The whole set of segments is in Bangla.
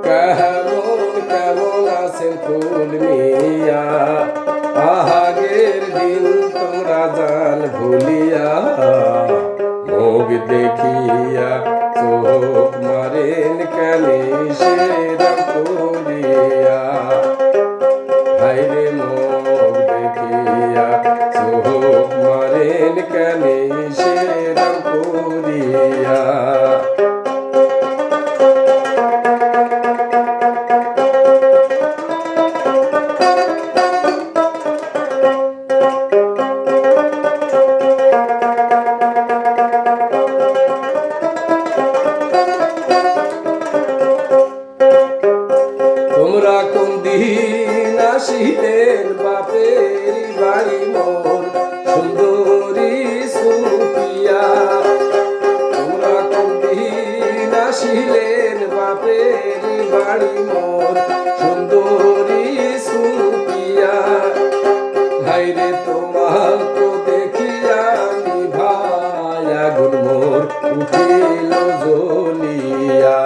কেমন কেমন আছেন ফুল মিয়া, আগের দিন তোমরা জান ভুলিয়া, মুখ দেখিয়া চোখ মারেন কেন সেরা করিয়া। হাইরে মুখ দেখিয়া চোখ মারেন কেন সেরা করিয়া। তোমরা কোন দিন আসিলেন বাপের বাড়ি মোর সুন্দরী সুপিয়া। তোমরা কোন দিন আসিলেন বাপের বাড়ি মোর সুন্দরী সুপিয়া। হাইরে তোমার তো দেখিয়া নিভাই আগুন মোর উঠিল জ্বলিয়া।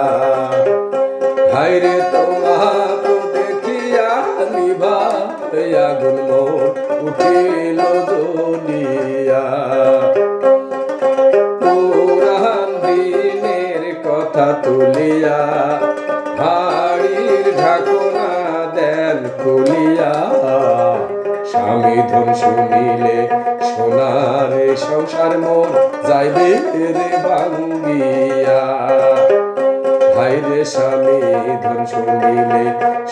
হাইরে তোমাকে দেখিয়া নিভাই আগুন মোর উঠিল জ্বলিয়া। পুরান দিনের কথা তুলিয়া হাড়ির ঢাকনা দেন খুলিয়া। স্বামী ধন শুনিলে সোনার সংসার মোর যাইবে রে ভাঙ্গিয়া। হাইরে স্বামী ধন শুনিলে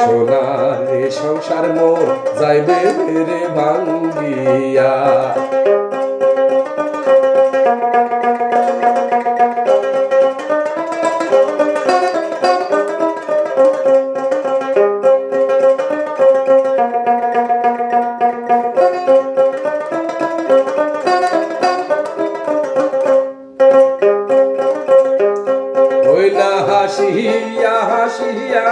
সোনার সংসার মোর যাইবে রে ভাঙ্গিয়া। হাসিয়া হাসিয়া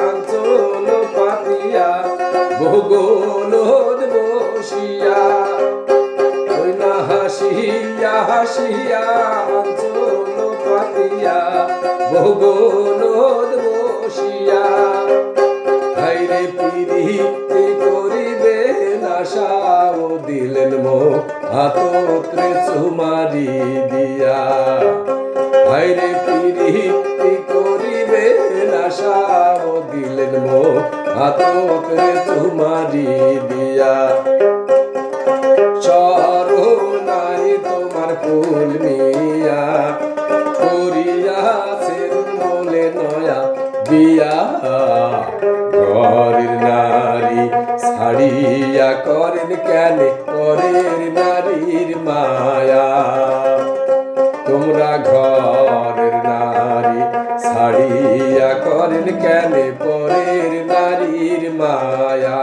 আঞ্চল পাতিয়া ভূগোল বসিয়া। ওই না হাসিয়া হাসিয়া আঞ্চল পাতিয়া ভূগোল বসিয়া। হাইরে পিরিতে করিবে আশাও দিলেন মো হাতত্রে চুমারি দিয়া। হাইরে পিরিতি করিবে আশাও দিলেন মো হাতত্রে চুমারি দিয়া। চরণ নাই তোমার ফুল মিয়া, করিয়াছেন বলে নয়া বিয়া। ঘরের নারী ছাড়িয়া করেন কেন পরের নারীর মায়া। তোমরা ঘরের নারী ছাড়িয়া করেন কেন পরের নারীর মায়া।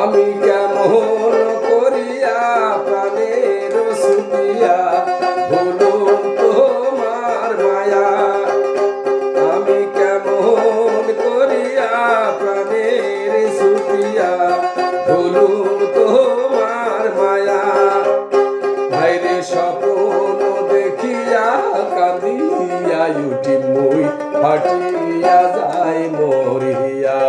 আমি কেমন করিয়া প্রাণের সুপিয়া বলুন তোমার মায়া। আমি কেমন করিয়া প্রাণের সুপিয়া বলুন তোমার মায়া। ভাইরে স্বপ্ন দেখিয়া কাঁদিয়া উঠি মুই ফাটিয়া যায় মরিয়া।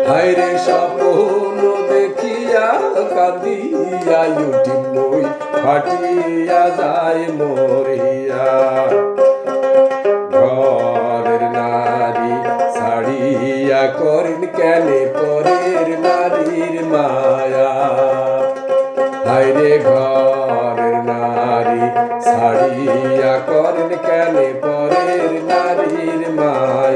হাইরে স্বপ্ন দেখিয়া কাঁদিয়া উঠি মুই ফাটিয়া যায় মরিয়া। ঘরের নারী ছাড়িয়া করেন কেন পরের নারীর মায়া। হাইরে ঘরের নারী ছাড়িয়া করেন কেন পরের নারীর মায়া।